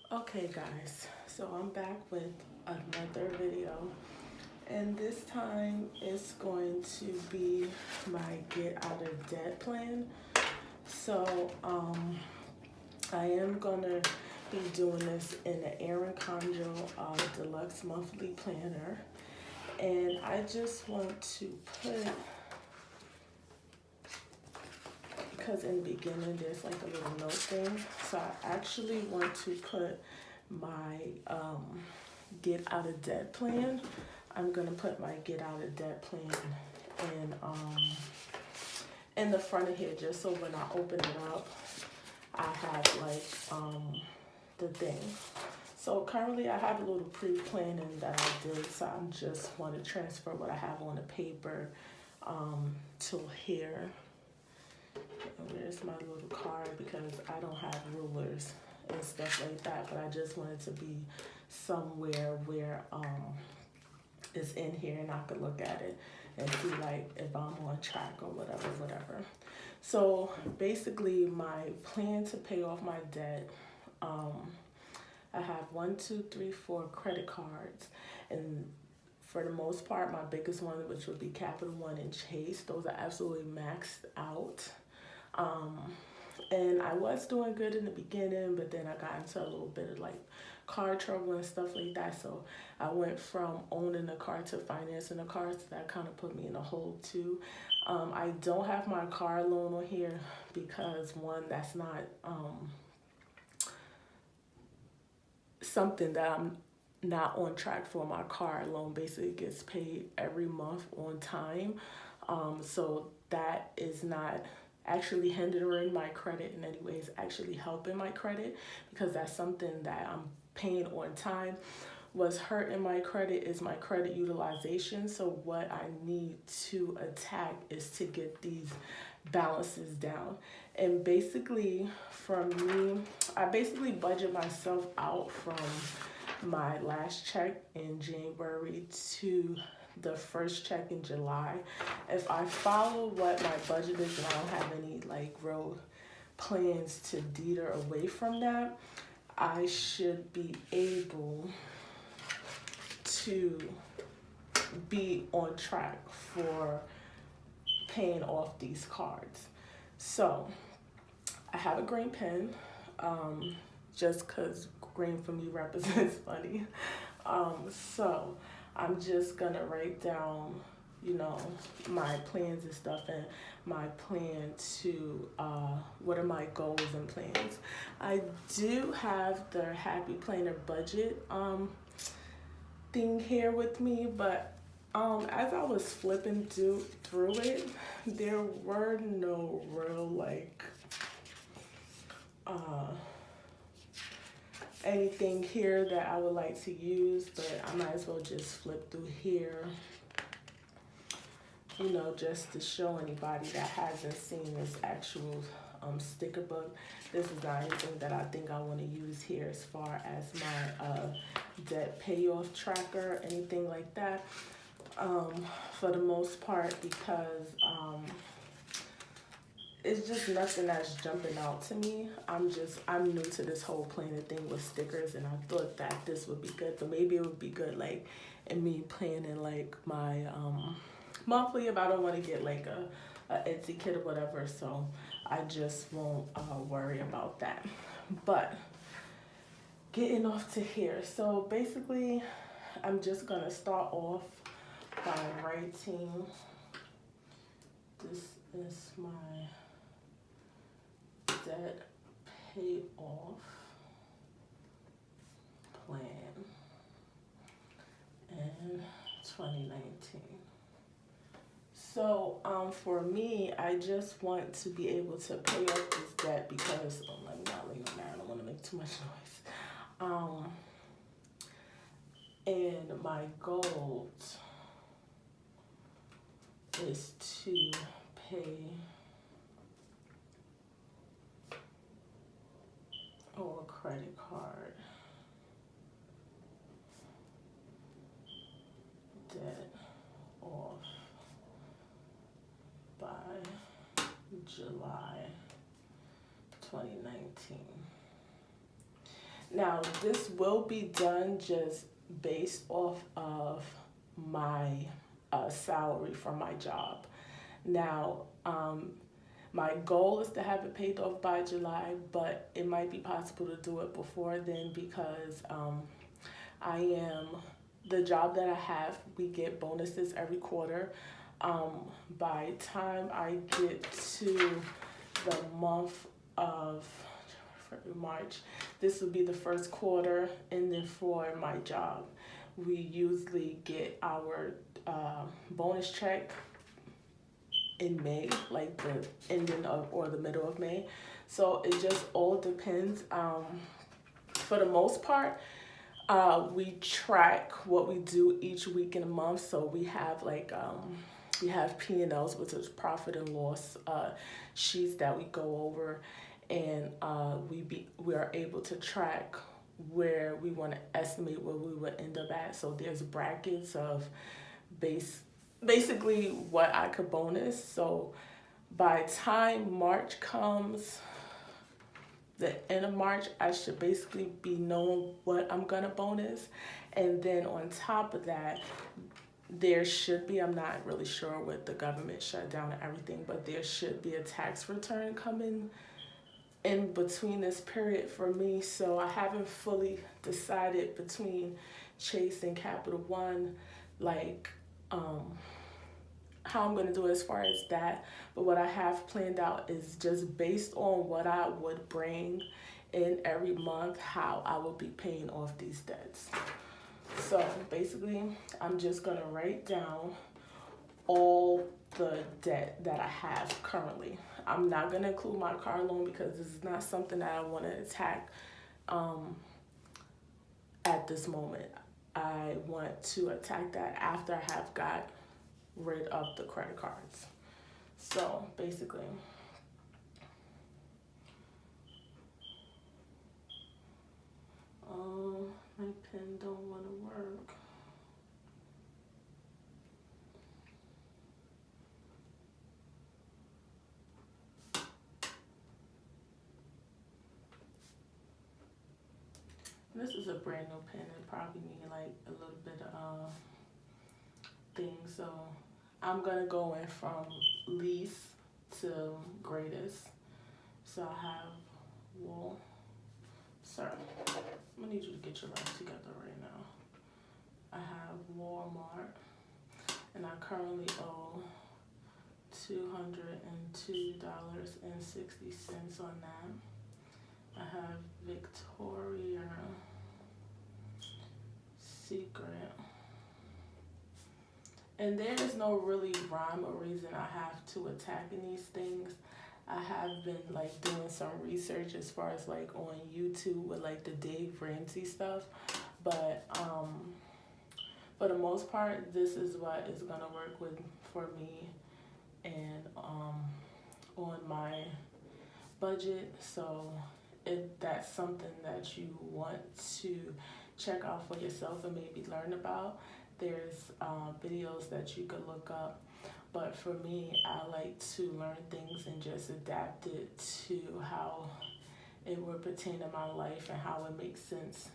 Okay guys, so I'm back with another video, and this time it's going to be my get out of debt plan. So I am gonna be doing this in the Erin Condro Deluxe Monthly Planner, and I just want to put, because in the beginning there's like a little note thing, so I actually want to put my get out of debt plan. I'm gonna put my get out of debt plan in the front of here, just so when I open it up I have like the thing. So currently I have a little pre-planning that I did, so I just want to transfer what I have on the paper to here. And where's my little card, because I don't have rulers and stuff like that, but I just wanted to be somewhere where it's in here and I could look at it and see like if I'm on track or whatever. So basically my plan to pay off my debt, I have 4 credit cards, and for the most part my biggest one, which would be Capital One and Chase, those are absolutely maxed out. And I was doing good in the beginning, but then I got into a little bit of like car trouble and stuff like that. So I went from owning a car to financing a car, so that kind of put me in a hole too. I don't have my car loan on here because one, that's not something that I'm not on track for. My car loan basically gets paid every month on time. So that is not actually hindering my credit in any way. It's actually helping my credit, because that's something that I'm paying on time. What's hurting my credit is my credit utilization. So what I need to attack is to get these balances down. And basically for me, I basically budget myself out from my last check in January to the first check in July. If I follow what my budget is and I don't have any like real plans to deter away from that, I should be able to be on track for paying off these cards. So I have a green pen, just because green for me represents money. So I'm just gonna write down, my plans and stuff, and my plan to, what are my goals and plans. I do have the Happy Planner budget thing here with me, but as I was flipping through it, there were no real like anything here that I would like to use, but I might as well just flip through here, just to show anybody that hasn't seen this actual sticker book. This is not anything that I think I want to use here as far as my debt payoff tracker, anything like that, for the most part, because it's just nothing that's jumping out to me. I'm new to this whole planning thing with stickers, and I thought that this would be good, but maybe it would be good like in me planning like my monthly, if I don't want to get like a Etsy kit or whatever. So I just won't worry about that. But getting off to here, so basically I'm just gonna start off by writing, this is my debt payoff plan in 2019. So for me, I just want to be able to pay off this debt because, let me not lay on there, I don't want to make too much noise. And my goal is to pay or credit card debt off by July 2019. Now, this will be done just based off of my salary from my job. Now, my goal is to have it paid off by July, but it might be possible to do it before then because I am, the job that I have, we get bonuses every quarter. By time I get to the month of March, this will be the first quarter, and then for my job, we usually get our bonus check in May, like the ending of or the middle of May. So it just all depends. For the most part, we track what we do each week in a month. So we have like we have P&Ls, which is profit and loss sheets that we go over, and we are able to track where we want to estimate where we would end up at. So there's brackets of basically what I could bonus. So by time March comes, the end of March, I should basically be knowing what I'm gonna bonus. And then on top of that, there should be, I'm not really sure with the government shutdown and everything, but there should be a tax return coming in between this period for me. So I haven't fully decided between Chase and Capital One, like how I'm going to do it as far as that. But what I have planned out is just based on what I would bring in every month, how I will be paying off these debts. So basically, I'm just going to write down all the debt that I have currently. I'm not going to include my car loan because this is not something that I want to attack at this moment. I want to attack that after I have got rid of the credit cards. So basically, my pen don't want to work. This is a brand new pen. It probably need like a little bit of thing. So I'm gonna go in from least to greatest. So I have wool. Sir, I'm gonna need you to get your life together right now. I have Walmart, and I currently owe $202.60 on that. I have Victoria Secret. And there is no really rhyme or reason I have to attack in these things. I have been like doing some research as far as like on YouTube with like the Dave Ramsey stuff. But for the most part, this is what is gonna work with for me and on my budget. So if that's something that you want to check out for yourself and maybe learn about, there's videos that you could look up. But for me, I like to learn things and just adapt it to how it would pertain to my life and how it makes sense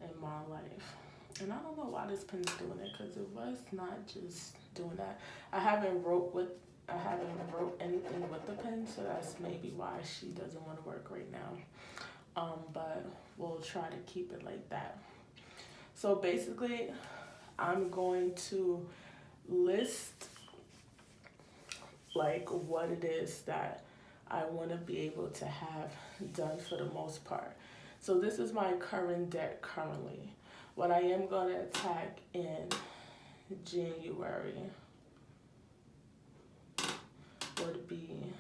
in my life. And I don't know why this pen's doing it, because it was not just doing that. I haven't wrote anything with the pen, so that's maybe why she doesn't want to work right now. But we'll try to keep it like that. So basically, I'm going to list like what it is that I want to be able to have done for the most part. So this is my current debt currently. What I am going to attack in January would be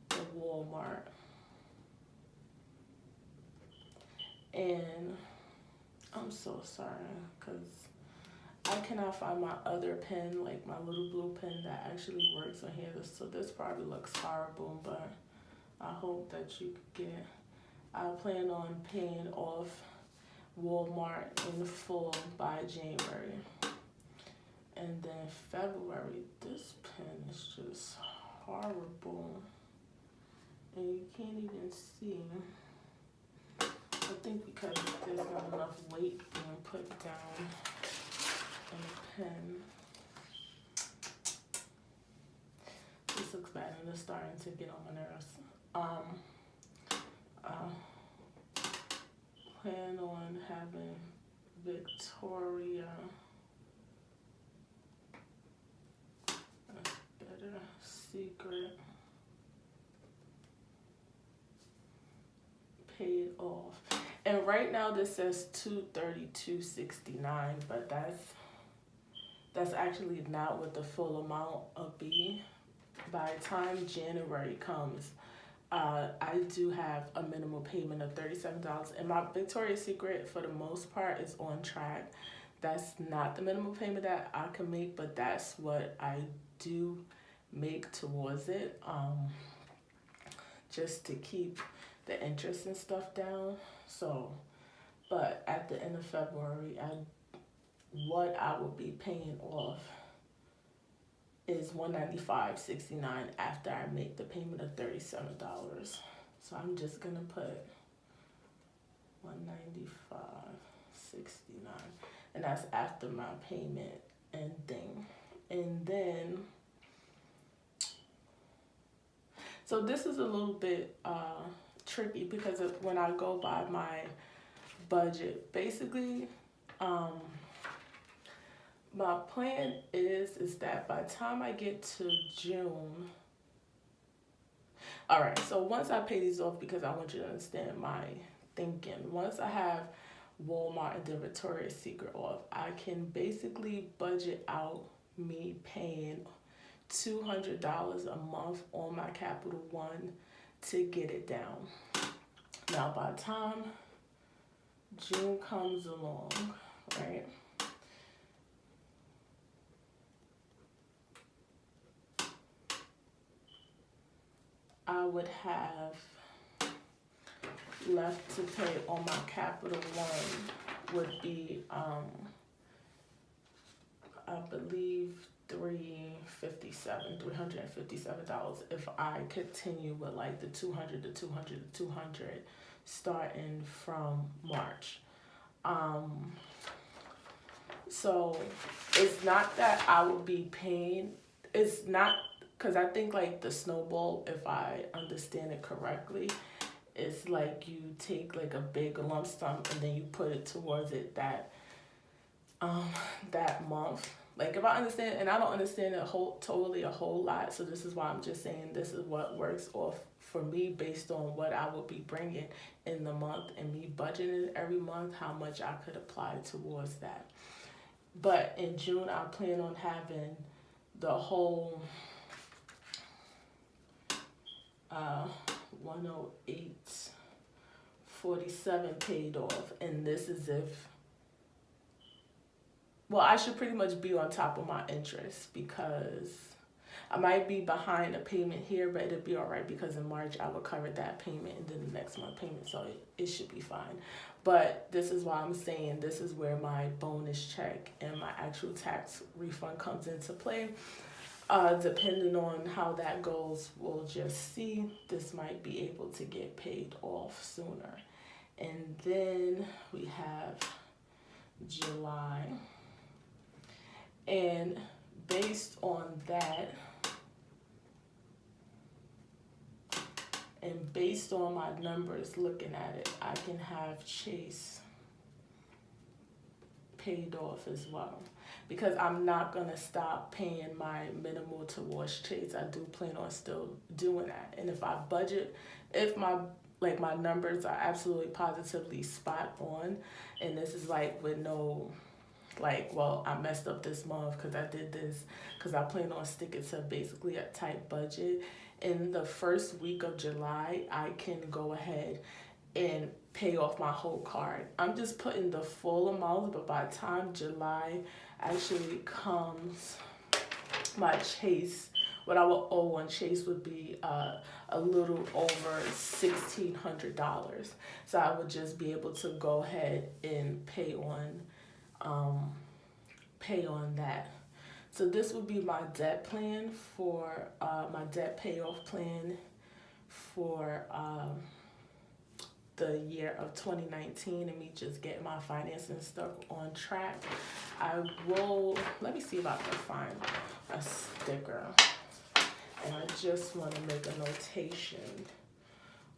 the Walmart. And I'm so sorry because I cannot find my other pen, like my little blue pen that actually works on here. So this probably looks horrible, but I hope that you could get. I plan on paying off Walmart in full by January. And then February, this pen is just horrible. And you can't even see I think because there's not enough weight being put down in the pen. This looks bad and it's starting to get on my nerves. Plan on having Victoria Better Secret paid off. And right now this says $232.69, but that's actually not what the full amount will be. By the time January comes, I do have a minimal payment of $37, and my Victoria's Secret for the most part is on track. That's not the minimum payment that I can make, but that's what I do make towards it, just to keep the interest and stuff down. So, but at the end of February, what I will be paying off is $195.69 after I make the payment of $37. So I'm just gonna put $195.69, and that's after my payment and thing. And then, so this is a little bit tricky because when I go by my budget, basically, my plan is that by the time I get to June, all right, so once I pay these off, because I want you to understand my thinking, once I have Walmart and the Victoria's Secret off, I can basically budget out me paying $200 a month on my Capital One to get it down. Now, by the time June comes along, right, I would have left to pay on my Capital One would be, I believe $357 if I continue with like the 200 to 200 to 200 starting from March. So it's not that I will be paying, it's not, because I think like the snowball, if I understand it correctly, it's like you take like a big lump sum and then you put it towards it that month. Like if I understand, and I don't understand a whole lot, so this is why I'm just saying this is what works off for me based on what I would be bringing in the month and me budgeting every month, how much I could apply towards that. But in June, I plan on having the whole 108.47 paid off, and this is if, well, I should pretty much be on top of my interest because I might be behind a payment here, but it'll be all right because in March I will cover that payment and then the next month payment, so it should be fine. But this is why I'm saying this is where my bonus check and my actual tax refund comes into play. Depending on how that goes, we'll just see. This might be able to get paid off sooner. And then we have July. And based on that, and based on my numbers looking at it, I can have Chase paid off as well, because I'm not gonna stop paying my minimal towards Chase. I do plan on still doing that. And if I budget, if my numbers are absolutely positively spot on, and this is like with no like, well, I messed up this month because I did this, because I plan on sticking to basically a tight budget. In the first week of July, I can go ahead and pay off my whole card. I'm just putting the full amount, but by the time July actually comes, my Chase, what I will owe on Chase would be a little over $1,600. So I would just be able to go ahead and pay on that. So this would be my debt plan for my debt payoff plan for the year of 2019 and me just getting my financing stuff on track, I will, let me see if I can find a sticker. And I just want to make a notation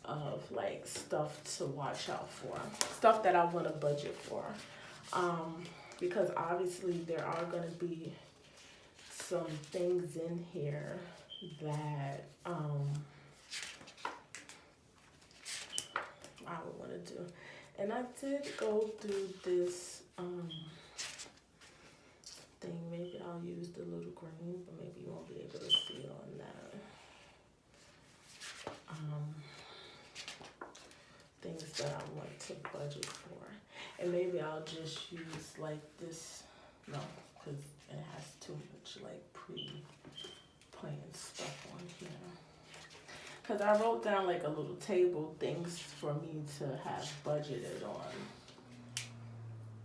of like stuff to watch out for, stuff that I want to budget for. Because obviously there are going to be some things in here that I would want to do. And I did go through this thing. Maybe I'll use the little green, but maybe you won't be able to see it on that. Things that I want to budget for. And maybe I'll just use like this, no, because it has too much like pre-planned stuff on here. Because I wrote down like a little table, things for me to have budgeted on.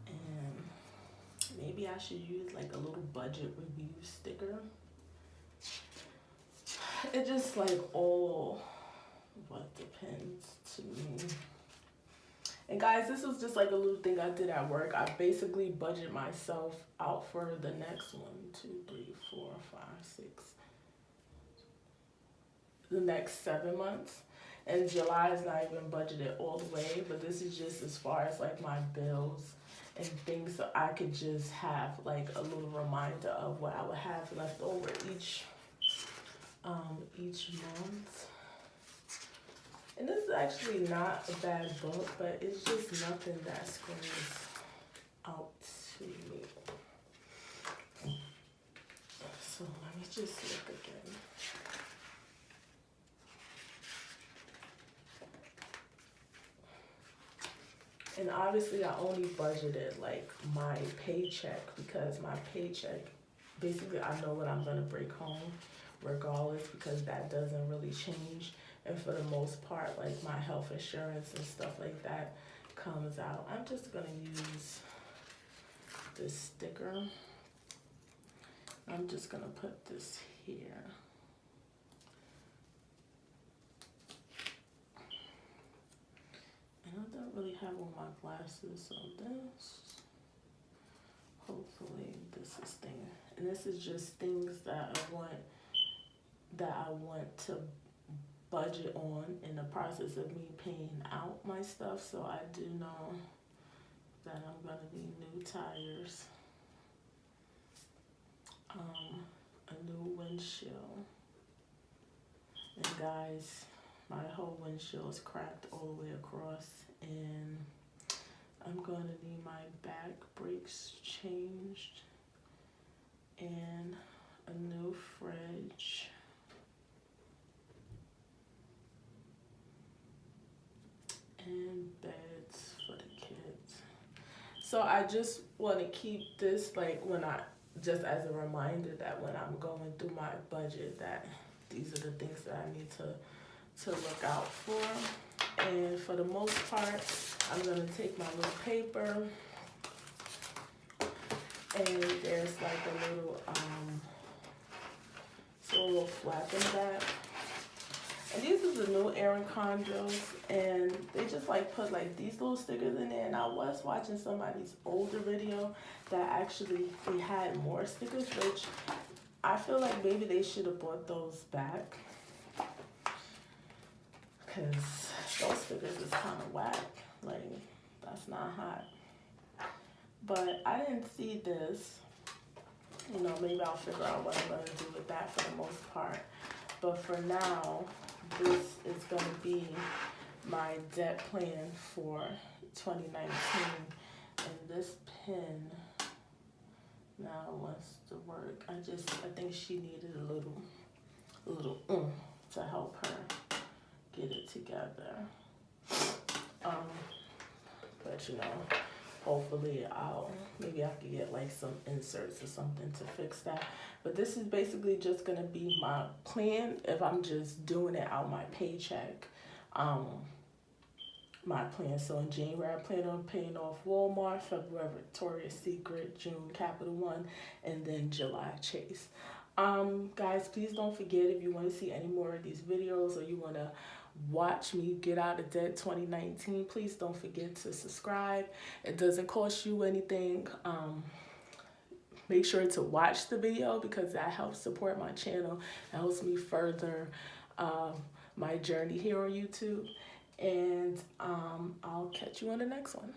And maybe I should use like a little budget review sticker. It just like all what depends to me. And guys, this was just like a little thing I did at work. I basically budget myself out for the next 1, 2, 3, 4, 5, 6, the next 7 months. And July is not even budgeted all the way, but this is just as far as like my bills and things, so I could just have like a little reminder of what I would have left over each month. And this is actually not a bad book, but it's just nothing that screams out to me. So let me just look again. And obviously I only budgeted like my paycheck, because my paycheck, basically I know what I'm gonna bring home regardless, because that doesn't really change. And for the most part, like my health insurance and stuff like that comes out. I'm just gonna use this sticker. I'm just gonna put this here. And I don't really have on my glasses, so this, hopefully this is thing. And this is just things that I want to budget on in the process of me paying out my stuff. So I do know that I'm gonna need new tires, a new windshield. And guys, my whole windshield is cracked all the way across, and I'm gonna need my back brakes changed and a new fridge. And beds for the kids. So I just want to keep this like just as a reminder that when I'm going through my budget, that these are the things that I need to look out for. And for the most part, I'm going to take my little paper, and there's like a little flap in the back. And these are the new Erin Condors, and they just like put like these little stickers in there. And I was watching somebody's older video that actually they had more stickers, which I feel like maybe they should have brought those back, because those stickers is kind of whack. Like, that's not hot. But I didn't see this. You know, maybe I'll figure out what I'm going to do with that for the most part. But for now, this is going to be my debt plan for 2019. And this pen now wants to work. I think she needed a little to help her get it together. But you know, hopefully maybe I could get like some inserts or something to fix that. But this is basically just gonna be my plan if I'm just doing it out my paycheck. My plan. So in January, I plan on paying off Walmart, February Victoria's Secret, June Capital One, and then July Chase. Guys, please don't forget, if you want to see any more of these videos or you want to watch me get out of debt 2019, please don't forget to subscribe. It doesn't cost you anything. Make sure to watch the video because that helps support my channel. It helps me further my journey here on YouTube. And I'll catch you on the next one.